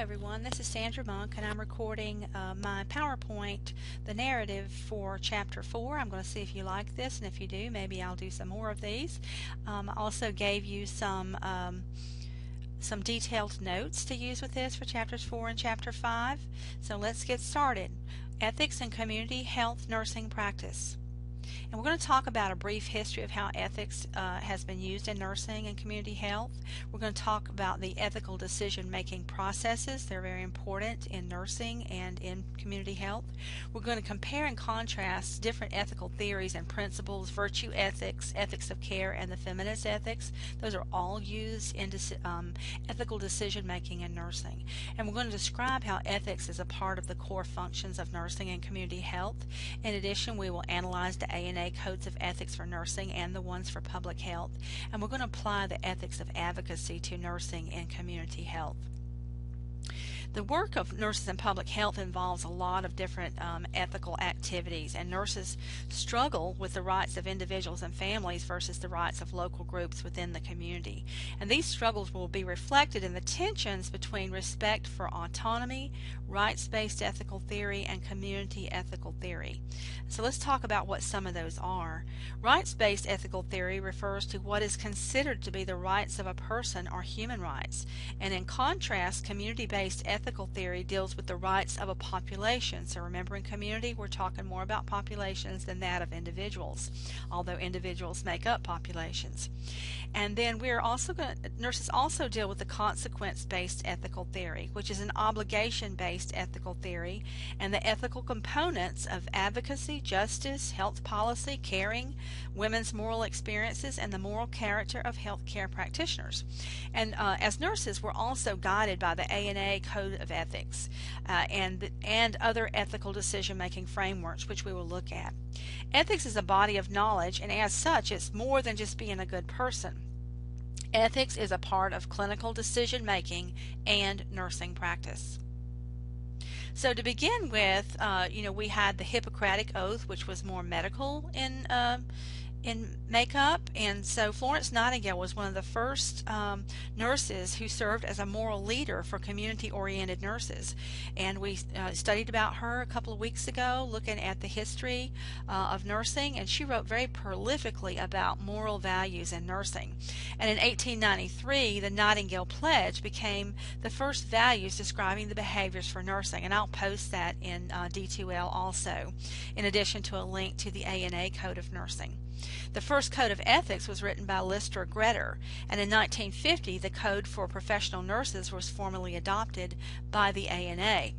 everyone, this is Sandra Monk and I'm recording my PowerPoint, the narrative for Chapter 4. I'm going to see if you like this, and if you do, maybe I'll do some more of these. I also gave you some detailed notes to use with this for Chapters 4 and Chapter 5. So let's get started. Ethics in Community Health Nursing Practice. And we're going to talk about a brief history of how ethics has been used in nursing and community health. We're going to talk about the ethical decision-making processes. They're very important in nursing and in community health. We're going to compare and contrast different ethical theories and principles, virtue ethics, ethics of care, and the feminist ethics. Those are all used in ethical decision-making in nursing. And we're going to describe how ethics is a part of the core functions of nursing and community health. In addition, we will analyze the ANA codes of ethics for nursing and the ones for public health, and we're going to apply the ethics of advocacy to nursing and community health. The work of nurses in public health involves a lot of different ethical activities, and nurses struggle with the rights of individuals and families versus the rights of local groups within the community. And these struggles will be reflected in the tensions between respect for autonomy, rights-based ethical theory, and community ethical theory. So let's talk about what some of those are. Rights-based ethical theory refers to what is considered to be the rights of a person or human rights, and in contrast, community-based ethical theory deals with the rights of a population. So remember, in community we're talking more about populations than that of individuals, although individuals make up populations. And then nurses also deal with the consequence-based ethical theory, which is an obligation-based ethical theory, and the ethical components of advocacy, justice, health policy, caring, women's moral experiences, and the moral character of healthcare practitioners. And as nurses, we're also guided by the ANA Code of Ethics and other ethical decision-making frameworks, which we will look at. Ethics is a body of knowledge, and as such, it's more than just being a good person. Ethics is a part of clinical decision-making and nursing practice. So to begin with, we had the Hippocratic Oath, which was more medical in makeup, and so Florence Nightingale was one of the first nurses who served as a moral leader for community-oriented nurses, and we studied about her a couple of weeks ago, looking at the history of nursing, and she wrote very prolifically about moral values in nursing. And in 1893, the Nightingale Pledge became the first values describing the behaviors for nursing, and I'll post that in D2L also, in addition to a link to the ANA Code of Nursing. The first Code of Ethics was written by Lister Gretter, and in 1950 the Code for Professional Nurses was formally adopted by the ANA.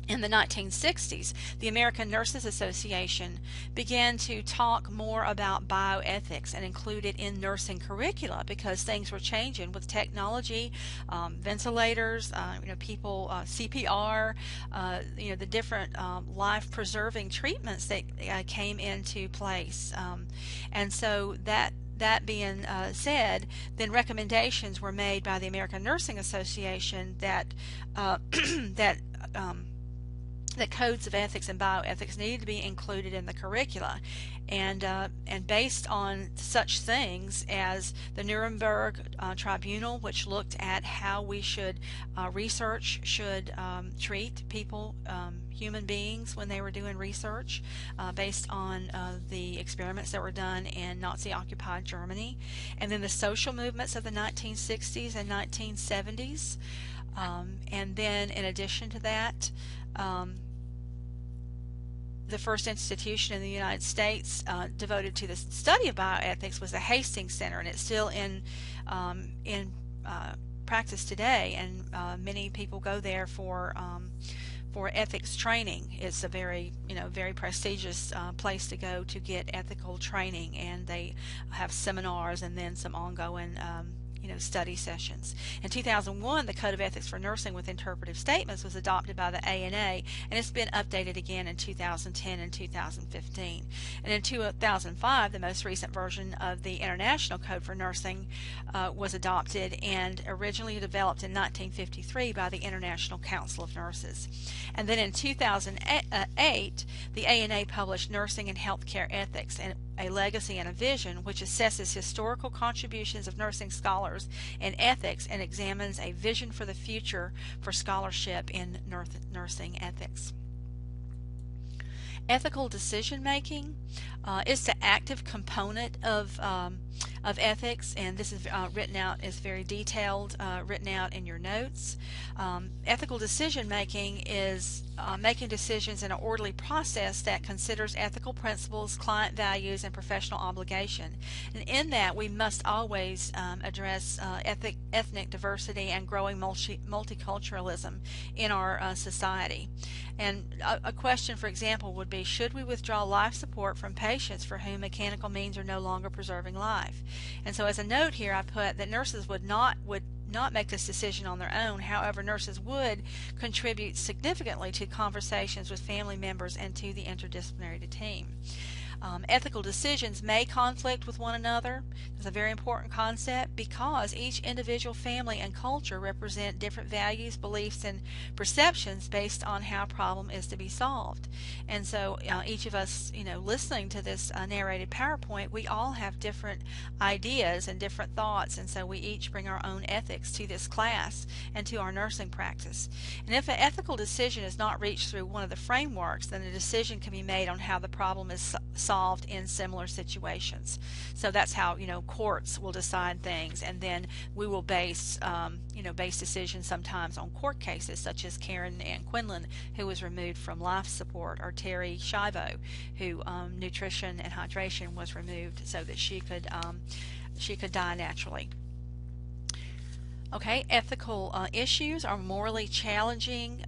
In the 1960s, the American Nurses Association began to talk more about bioethics and include it in nursing curricula because things were changing with technology, ventilators, CPR, the different life-preserving treatments that came into place. And so that being said, then recommendations were made by the American Nursing Association that that codes of ethics and bioethics needed to be included in the curricula, and based on such things as the Nuremberg Tribunal, which looked at how we should research should treat people, human beings, when they were doing research based on the experiments that were done in Nazi-occupied Germany, and then the social movements of the 1960s and 1970s, and then in addition to that, the first institution in the United States devoted to the study of bioethics was the Hastings Center, and it's still in practice today, and many people go there for ethics training. It's a very prestigious place to go to get ethical training, and they have seminars and then some ongoing study sessions. In 2001, the Code of Ethics for Nursing with Interpretive Statements was adopted by the ANA, and it's been updated again in 2010 and 2015. And in 2005, the most recent version of the International Code for Nursing was adopted and originally developed in 1953 by the International Council of Nurses. And then in 2008, the ANA published Nursing and Healthcare Ethics, and a legacy and a vision, which assesses historical contributions of nursing scholars in ethics and examines a vision for the future for scholarship in nursing ethics. Ethical decision making is the active component of ethics, and this is written out, is very detailed, written out in your notes. Ethical decision making is making decisions in an orderly process that considers ethical principles, client values, and professional obligation. And in that, we must always address ethnic diversity and growing multiculturalism in our society. And a question, for example, would be, should we withdraw life support from patients for whom mechanical means are no longer preserving life? And so as a note here, I put that nurses would not make this decision on their own. However, nurses would contribute significantly to conversations with family members and to the interdisciplinary team. Ethical decisions may conflict with one another. It's a very important concept because each individual family and culture represent different values, beliefs, and perceptions based on how a problem is to be solved. And so each of us, listening to this narrated PowerPoint, we all have different ideas and different thoughts, and so we each bring our own ethics to this class and to our nursing practice. And if an ethical decision is not reached through one of the frameworks, then a decision can be made on how the problem is solved in similar situations. So that's how courts will decide things, and then we will base decisions sometimes on court cases, such as Karen Ann Quinlan, who was removed from life support, or Terry Shivo, who nutrition and hydration was removed so that she could die naturally. Okay, ethical issues are morally challenging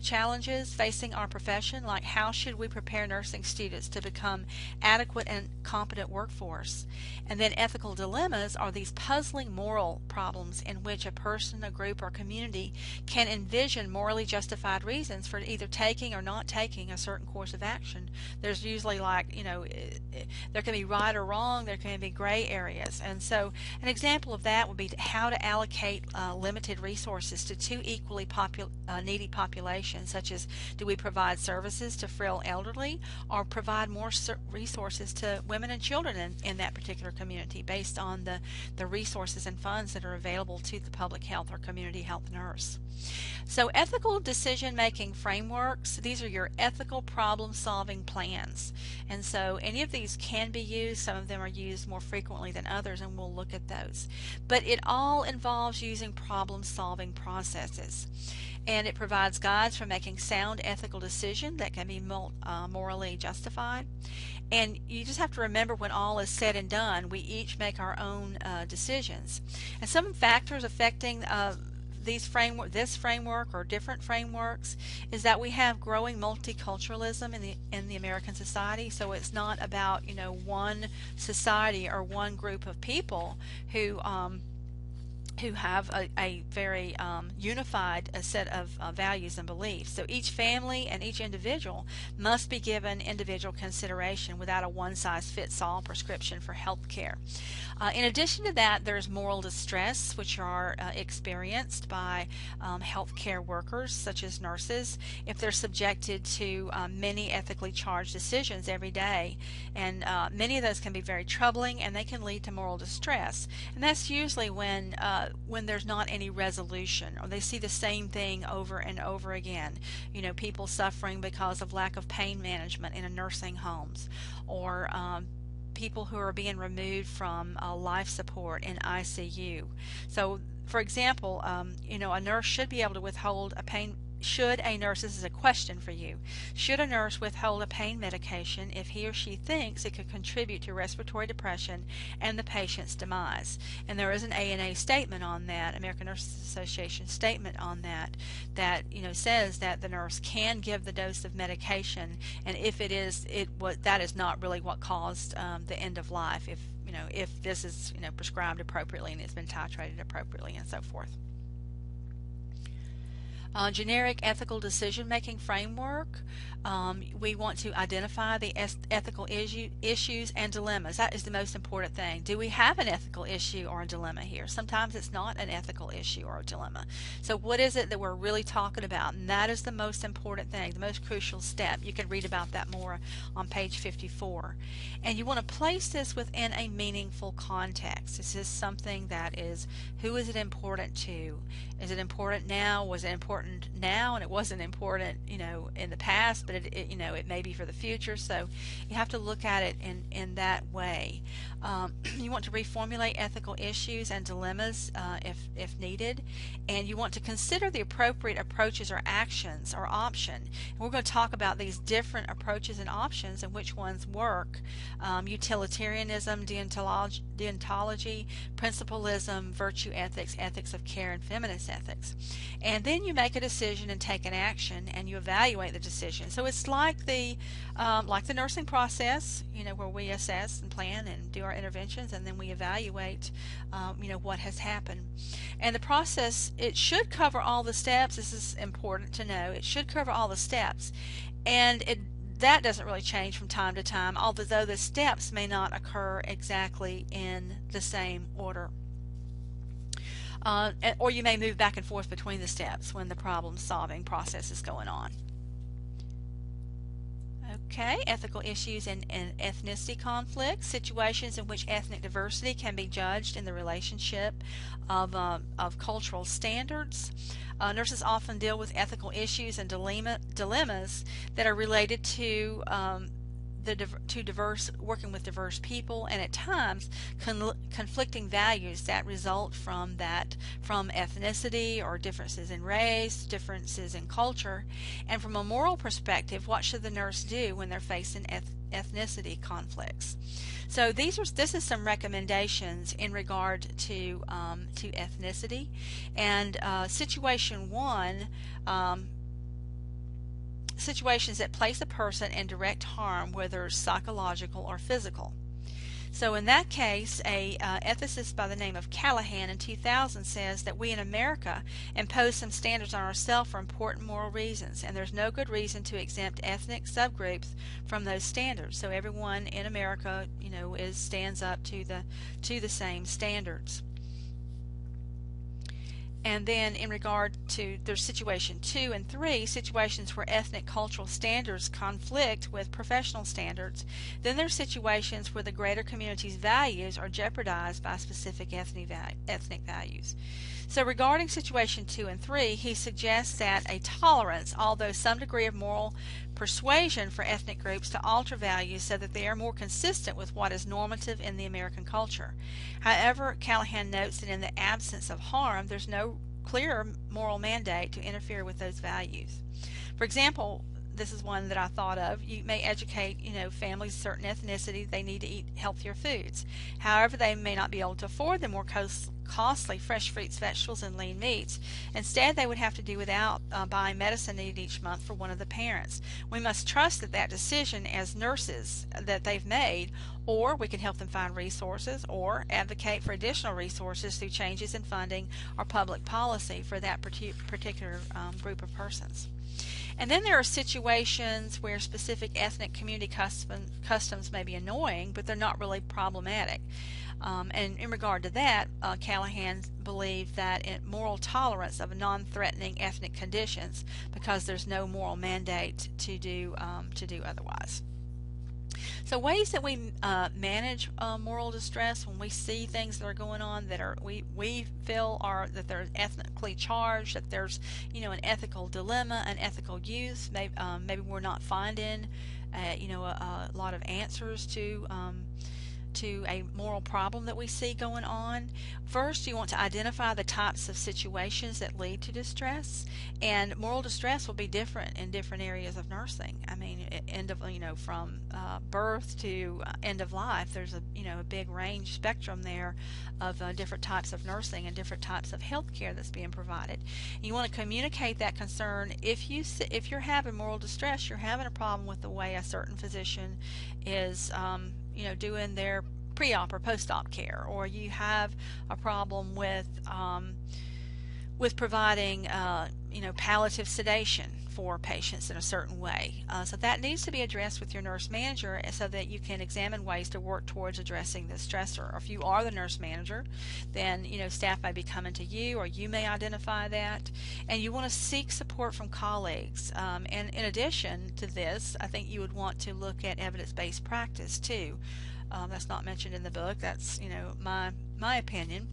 challenges facing our profession, like how should we prepare nursing students to become adequate and competent workforce? And then ethical dilemmas are these puzzling moral problems in which a person, a group, or community can envision morally justified reasons for either taking or not taking a certain course of action. There's usually there can be right or wrong, there can be gray areas. And so an example of that would be how to allocate limited resources to two equally needy populations, such as, do we provide services to frail elderly or provide more resources to women and children in that particular community based on the resources and funds that are available to the public health or community health nurse. So ethical decision-making frameworks, these are your ethical problem-solving plans. And so any of these can be used. Some of them are used more frequently than others, and we'll look at those. But it all involves using problem-solving processes. And it provides guides for making sound ethical decisions that can be morally justified. And you just have to remember, when all is said and done, we each make our own decisions. And some factors affecting this framework or different frameworks is that we have growing multiculturalism in the American society. So it's not about one society or one group of people who have a very unified set of values and beliefs. So each family and each individual must be given individual consideration without a one-size-fits-all prescription for health care. In addition to that, there's moral distress, which are experienced by healthcare workers, such as nurses, if they're subjected to many ethically charged decisions every day. And many of those can be very troubling, and they can lead to moral distress. And that's usually when there's not any resolution, or they see the same thing over and over again. People suffering because of lack of pain management in a nursing homes, or people who are being removed from life support in ICU. So, for example, a nurse should be able to withhold a pain. This is a question for you, should a nurse withhold a pain medication if he or she thinks it could contribute to respiratory depression and the patient's demise? And there is an ANA statement on that, American Nurses Association statement on that says that the nurse can give the dose of medication, and if that is not really what caused the end of life, if this is prescribed appropriately and it's been titrated appropriately and so forth. Generic ethical decision-making framework. We want to identify the ethical issues and dilemmas. That is the most important thing. Do we have an ethical issue or a dilemma here? Sometimes it's not an ethical issue or a dilemma. So what is it that we're really talking about? And that is the most important thing, the most crucial step. You can read about that more on page 54. And you want to place this within a meaningful context. This is something that is, who is it important to? Is it important now? Was it important now and it wasn't important, in the past, but it may be for the future. So you have to look at it in that way. You want to reformulate ethical issues and dilemmas if needed, and you want to consider the appropriate approaches or actions or option. And we're going to talk about these different approaches and options and which ones work. Utilitarianism, deontology, principalism, virtue ethics, ethics of care, and feminist ethics. And then you make a decision and take an action, and you evaluate the decision. So it's like the nursing process, where we assess and plan and do our interventions, and then we evaluate, what has happened. And the process, it should cover all the steps. This is important to know. It should cover all the steps, and that doesn't really change from time to time, although the steps may not occur exactly in the same order. Or you may move back and forth between the steps when the problem-solving process is going on. Okay, ethical issues and ethnicity conflicts, situations in which ethnic diversity can be judged in the relationship of cultural standards. Nurses often deal with ethical issues and dilemmas that are related to working with diverse people, and at times conflicting values that result from ethnicity or differences in race, differences in culture. And from a moral perspective, what should the nurse do when they're facing ethnicity conflicts? So this is some recommendations in regard to ethnicity. And situation one, situations that place a person in direct harm, whether psychological or physical. So in that case, a ethicist by the name of Callahan in 2000 says that we in America impose some standards on ourselves for important moral reasons, and there's no good reason to exempt ethnic subgroups from those standards. So everyone in America, stands up to the same standards. And then in regard to there's situation 2 and 3, situations where ethnic cultural standards conflict with professional standards. Then there's situations where the greater community's values are jeopardized by specific ethnic values. So regarding situation 2 and 3, he suggests that a tolerance, although some degree of moral persuasion for ethnic groups to alter values so that they are more consistent with what is normative in the American culture. However, Callahan notes that in the absence of harm, there's no clear moral mandate to interfere with those values. For example, this is one that I thought of. You may educate, families of certain ethnicity they need to eat healthier foods. However, they may not be able to afford the more costly fresh fruits, vegetables, and lean meats. Instead, they would have to do without buying medicine needed each month for one of the parents. We must trust that decision as nurses that they've made, or we can help them find resources or advocate for additional resources through changes in funding or public policy for that particular group of persons. And then there are situations where specific ethnic community customs may be annoying, but they're not really problematic. And in regard to that, Callahan believed that moral tolerance of non-threatening ethnic conditions, because there's no moral mandate to do otherwise. So ways that we manage moral distress when we see things that are going on that are we feel are that they're ethnically charged, that there's an ethical dilemma, an ethical use. Maybe we're not finding a lot of answers to a moral problem that we see going on. First, you want to identify the types of situations that lead to distress, and moral distress will be different in different areas of nursing. I mean, from birth to end of life, there's a big range spectrum there of different types of nursing and different types of health care that's being provided. You want to communicate that concern. If you're having moral distress, you're having a problem with the way a certain physician is doing their pre-op or post-op care, or you have a problem with with providing palliative sedation for patients in a certain way. So that needs to be addressed with your nurse manager so that you can examine ways to work towards addressing this stressor. Or if you are the nurse manager, then staff may be coming to you, or you may identify that, and you want to seek support from colleagues. And in addition to this, I think you would want to look at evidence-based practice too. That's not mentioned in the book. That's my opinion.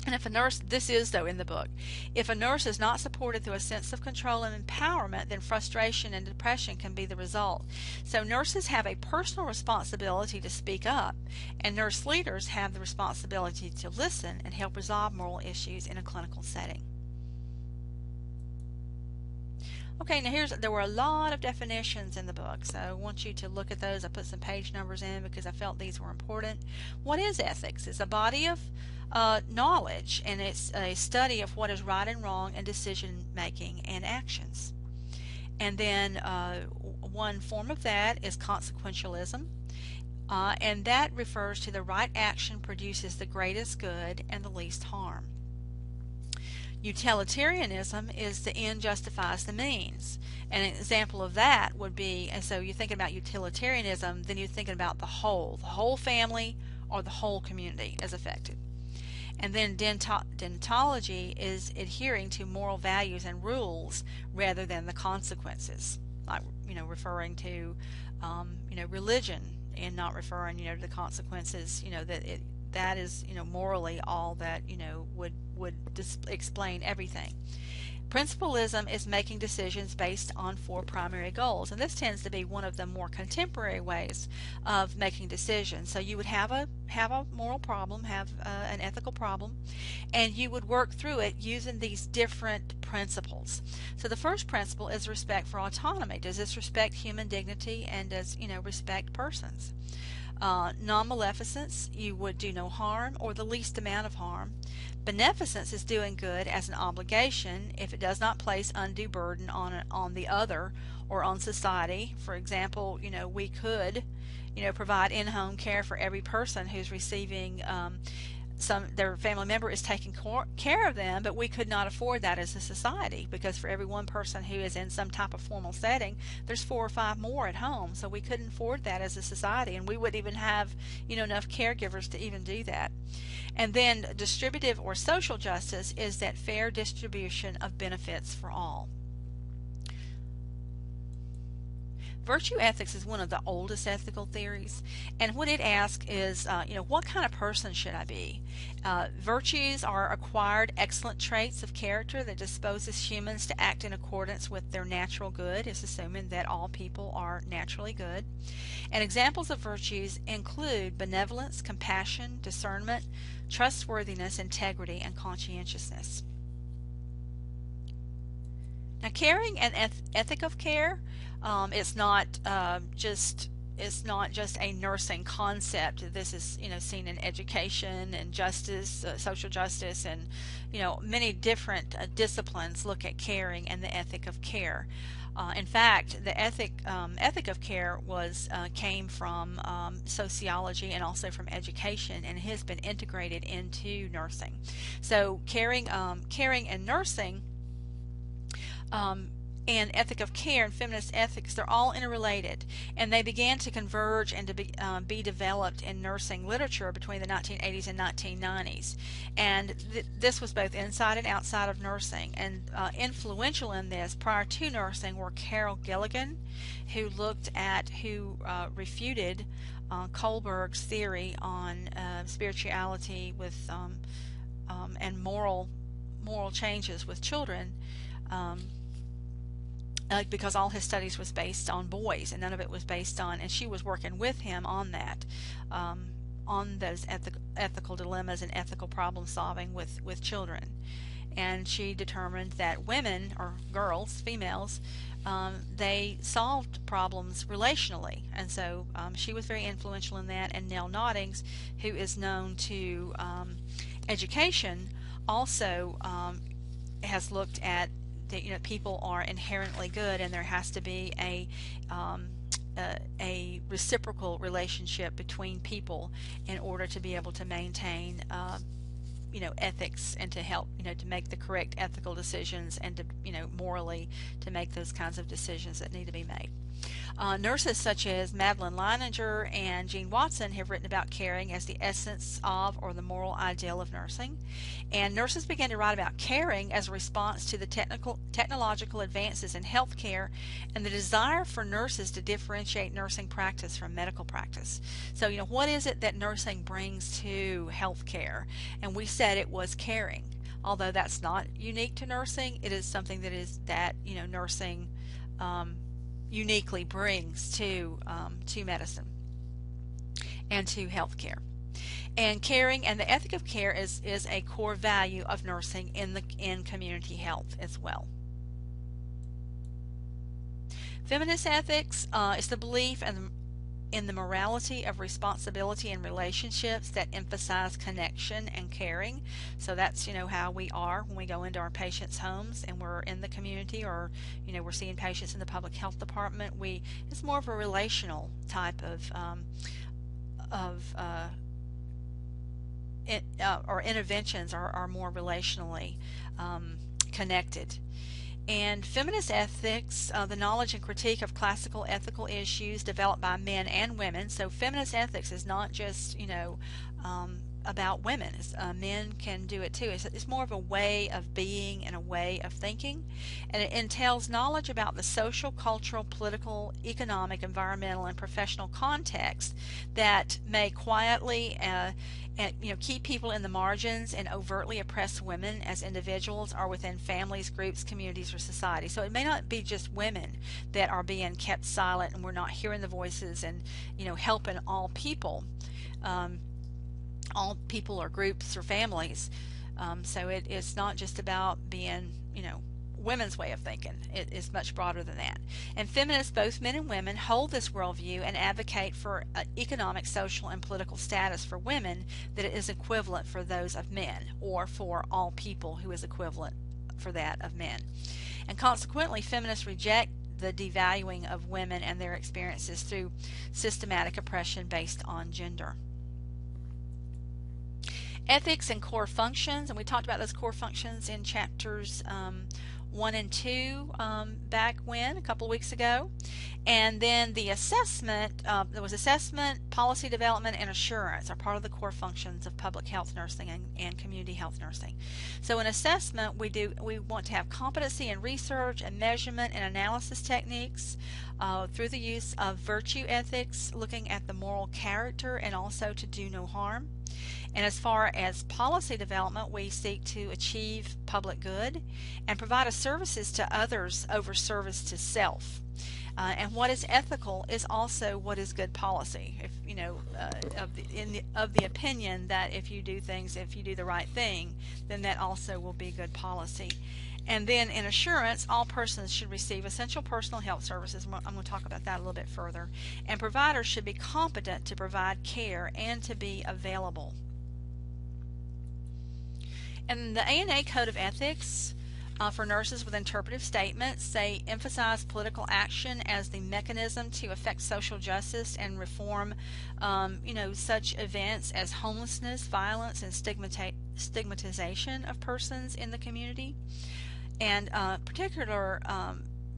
And if a nurse, this is though in the book, if a nurse is not supported through a sense of control and empowerment, then frustration and depression can be the result. So nurses have a personal responsibility to speak up, and nurse leaders have the responsibility to listen and help resolve moral issues in a clinical setting. Okay, now there were a lot of definitions in the book, so I want you to look at those. I put some page numbers in because I felt these were important. What is ethics? It's a body of knowledge, and it's a study of what is right and wrong in decision making and actions. And then one form of that is consequentialism, and that refers to the right action produces the greatest good and the least harm. Utilitarianism is the end justifies the means. An example of that would be, and so you're thinking about utilitarianism, then you're thinking about the whole family or the whole community is affected. And then deontology is adhering to moral values and rules rather than the consequences, like referring to religion and not referring to the consequences, that is morally all that would explain everything. Principalism is making decisions based on 4 primary goals, and this tends to be one of the more contemporary ways of making decisions. So you would have a moral problem, have an ethical problem, and you would work through it using these different principles. So the first principle is respect for autonomy. Does this respect human dignity, and does respect persons? Non-maleficence, you would do no harm or the least amount of harm. Beneficence is doing good as an obligation if it does not place undue burden on the other or on society. For example, we could provide in-home care for every person who's receiving their family member is taking care of them, but we could not afford that as a society, because for every one person who is in some type of formal setting, there's 4 or 5 more at home. So we couldn't afford that as a society, and we wouldn't even have enough caregivers to even do that. And then distributive or social justice is that fair distribution of benefits for all. Virtue ethics is one of the oldest ethical theories, and what it asks is, what kind of person should I be? Virtues are acquired excellent traits of character that disposes humans to act in accordance with their natural good. It's assuming that all people are naturally good. And examples of virtues include benevolence, compassion, discernment, trustworthiness, integrity, and conscientiousness. Now, caring and ethic of care, it's not just a nursing concept. This is seen in education and justice, social justice, and many different disciplines look at caring and the ethic of care. In fact, the ethic of care came from sociology and also from education, and has been integrated into nursing. So caring and nursing, and ethic of care and feminist ethics, they're all interrelated, and they began to converge and to be developed in nursing literature between the 1980s and 1990s. And this was both inside and outside of nursing. And influential in this prior to nursing were Carol Gilligan, who refuted Kohlberg's theory on spirituality with and moral changes with children. Because all his studies was based on boys, and none of it was based on, and she was working with him on that, on those ethical dilemmas and ethical problem solving with children. And she determined that women, or girls, females, they solved problems relationally, and so she was very influential in that. And Nell Noddings, who is known to education, also has looked at that people are inherently good, and there has to be a reciprocal relationship between people in order to be able to maintain ethics and to help to make the correct ethical decisions and to morally to make those kinds of decisions that need to be made. Nurses such as Madeline Leininger and Jean Watson have written about caring as the essence of or the moral ideal of nursing. And nurses began to write about caring as a response to the technological advances in healthcare and the desire for nurses to differentiate nursing practice from medical practice. So, what is it that nursing brings to healthcare? And we said it was caring. Although that's not unique to nursing, it is something that nursing uniquely brings to medicine and to healthcare. And caring and the ethic of care is a core value of nursing in community health as well. Feminist ethics is the belief in the morality of responsibility in relationships that emphasize connection and caring. So that's how we are when we go into our patients' homes and we're in the community, or we're seeing patients in the public health department. It's more of a relational type of or interventions are more relationally connected. And feminist ethics, the knowledge and critique of classical ethical issues developed by men and women. So feminist ethics is not just about women. Men can do it too. It's more of a way of being and a way of thinking, and it entails knowledge about the social, cultural, political, economic, environmental, and professional context that may quietly keep people in the margins and overtly oppress women as individuals or within families, groups, communities, or society. So it may not be just women that are being kept silent and we're not hearing the voices and helping all people or groups or families. So it's not just about being women's way of thinking. It is much broader than that. And feminists, both men and women, hold this worldview and advocate for economic, social, and political status for women that is equivalent for those of men, or for all people who is equivalent for that of men. And consequently, feminists reject the devaluing of women and their experiences through systematic oppression based on gender. Ethics and core functions, and we talked about those core functions in chapters 1 and 2 back a couple of weeks ago. And then the assessment, there was assessment, policy development, and assurance are part of the core functions of public health nursing and community health nursing. So in assessment, we want to have competency in research and measurement and analysis techniques through the use of virtue ethics, looking at the moral character and also to do no harm. And as far as policy development, we seek to achieve public good and provide services to others over service to self. And what is ethical is also what is good policy. If of the opinion that if you do the right thing, then that also will be good policy. And then in assurance, all persons should receive essential personal health services. I'm going to talk about that a little bit further. And providers should be competent to provide care and to be available. And the ANA Code of Ethics for nurses with interpretive statements, they emphasize political action as the mechanism to affect social justice and reform, such events as homelessness, violence, and stigmatization of persons in the community. And particular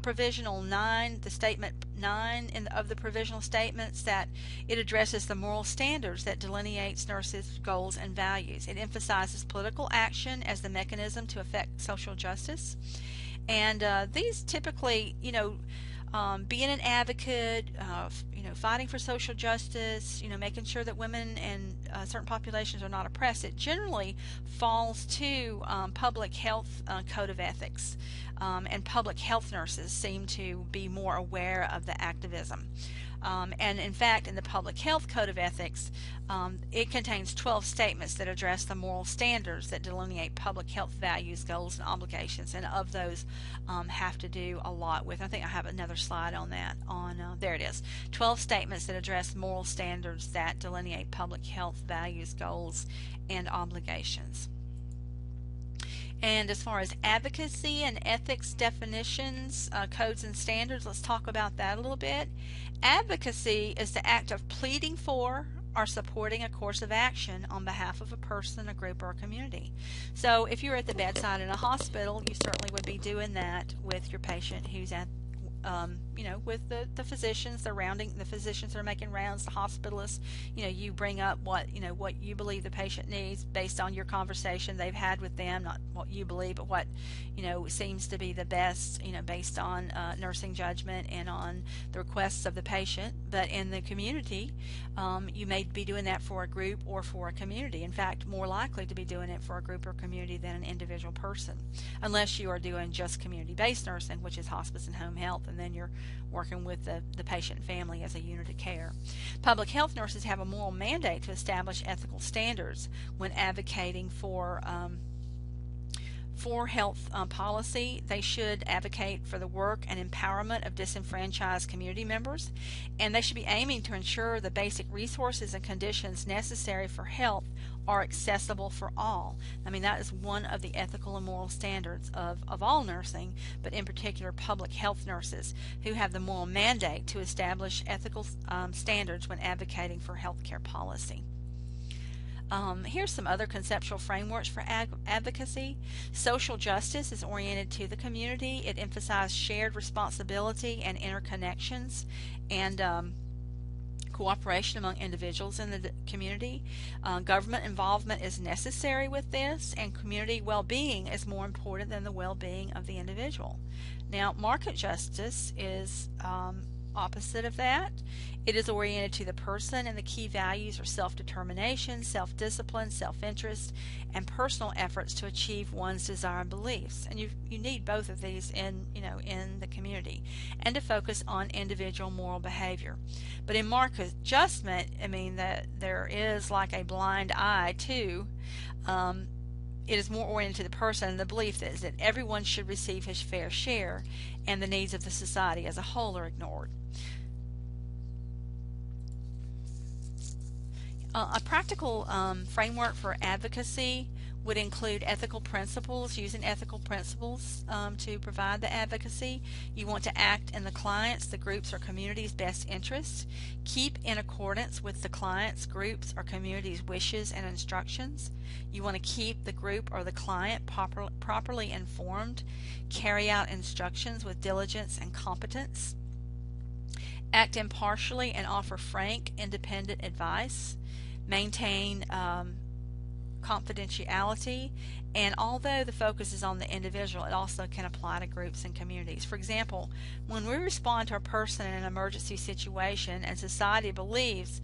Provisional 9, the Statement 9 of the Provisional Statements, that it addresses the moral standards that delineates nurses' goals and values. It emphasizes political action as the mechanism to affect social justice. And these typically, being an advocate, fighting for social justice, making sure that women and certain populations are not oppressed, it generally falls to public health code of ethics. And public health nurses seem to be more aware of the activism. And in fact, in the Public Health Code of Ethics, it contains 12 statements that address the moral standards that delineate public health values, goals, and obligations. And of those have to do a lot with, I think I have another slide on that. There it is. 12 statements that address moral standards that delineate public health values, goals, and obligations. And as far as advocacy and ethics definitions, codes and standards, let's talk about that a little bit. Advocacy is the act of pleading for are supporting a course of action on behalf of a person, a group, or a community. So if you're at the bedside in a hospital, you certainly would be doing that with your patient who's at with the physicians surrounding the physicians that are making rounds, the hospitalists. You bring up what you believe the patient needs based on your conversation they've had with them, not what you believe, but what seems to be the best, based on nursing judgment and on the requests of the patient. But in the community, you may be doing that for a group or for a community. In fact, more likely to be doing it for a group or community than an individual person, unless you are doing just community-based nursing, which is hospice and home health, and then you're working with the patient and family as a unit of care. Public health nurses have a moral mandate to establish ethical standards when advocating for health policy. They should advocate for the work and empowerment of disenfranchised community members, and they should be aiming to ensure the basic resources and conditions necessary for health are accessible for all. I mean, that is one of the ethical and moral standards of all nursing, but in particular public health nurses, who have the moral mandate to establish ethical standards when advocating for healthcare policy. Here's some other conceptual frameworks for advocacy. Social justice is oriented to the community. It emphasizes shared responsibility and interconnections, and cooperation among individuals in the community. Government involvement is necessary with this, and community well-being is more important than the well-being of the individual. Now, market justice is opposite of that. It is oriented to the person, and the key values are self-determination, self-discipline, self-interest, and personal efforts to achieve one's desired beliefs. And you need both of these in the community, and to focus on individual moral behavior. But in market adjustment, I mean that there is like a blind eye too. It is more oriented to the person, and the belief is that everyone should receive his fair share, and the needs of the society as a whole are ignored. A practical framework for advocacy would include ethical principles, using ethical principles to provide the advocacy. You want to act in the client's, the group's, or community's best interests. Keep in accordance with the client's, group's, or community's wishes and instructions. You want to keep the group or the client properly informed. Carry out instructions with diligence and competence. Act impartially and offer frank, independent advice. Maintain confidentiality, and although the focus is on the individual, it also can apply to groups and communities. For example, when we respond to a person in an emergency situation, and society believes,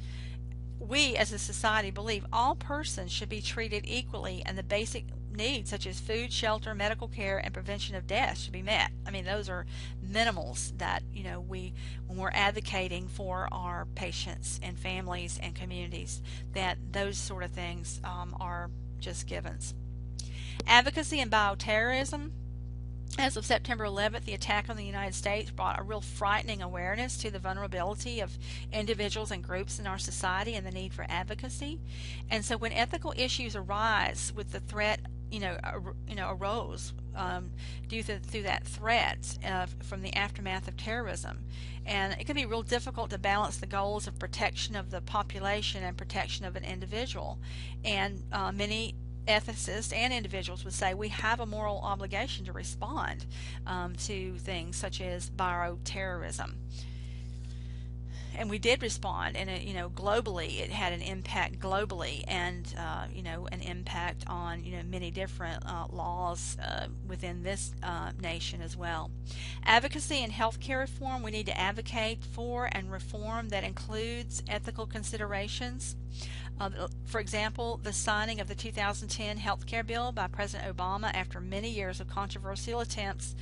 we as a society believe all persons should be treated equally, and the basic needs such as food, shelter, medical care, and prevention of death should be met. I mean, those are minimals that when we're advocating for our patients and families and communities, that those sort of things are just givens. Advocacy and bioterrorism. As of September 11th, the attack on the United States brought a real frightening awareness to the vulnerability of individuals and groups in our society and the need for advocacy. And so when ethical issues arise with the threat arose through that threat from the aftermath of terrorism. And it can be real difficult to balance the goals of protection of the population and protection of an individual. And many ethicists and individuals would say we have a moral obligation to respond to things such as bioterrorism. And we did respond, and globally it had an impact globally, and an impact on many different laws within this nation as well. Advocacy and healthcare reform. We need to advocate for and reform that includes ethical considerations. For example, the signing of the 2010 healthcare bill by President Obama after many years of controversial attempts,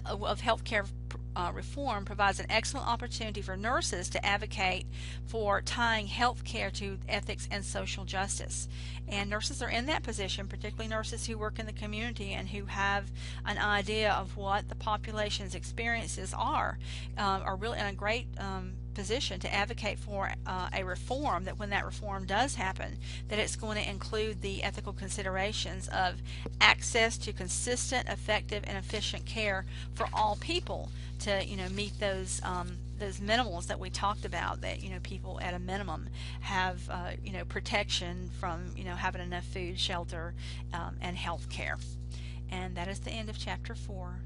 of healthcare reform provides an excellent opportunity for nurses to advocate for tying healthcare to ethics and social justice. And nurses are in that position, particularly nurses who work in the community and who have an idea of what the population's experiences are really in a great position to advocate for a reform, that when that reform does happen, that it's going to include the ethical considerations of access to consistent, effective, and efficient care for all people to, meet those minimals that we talked about, that people at a minimum have protection from having enough food, shelter, and health care. And that is the end of chapter 4.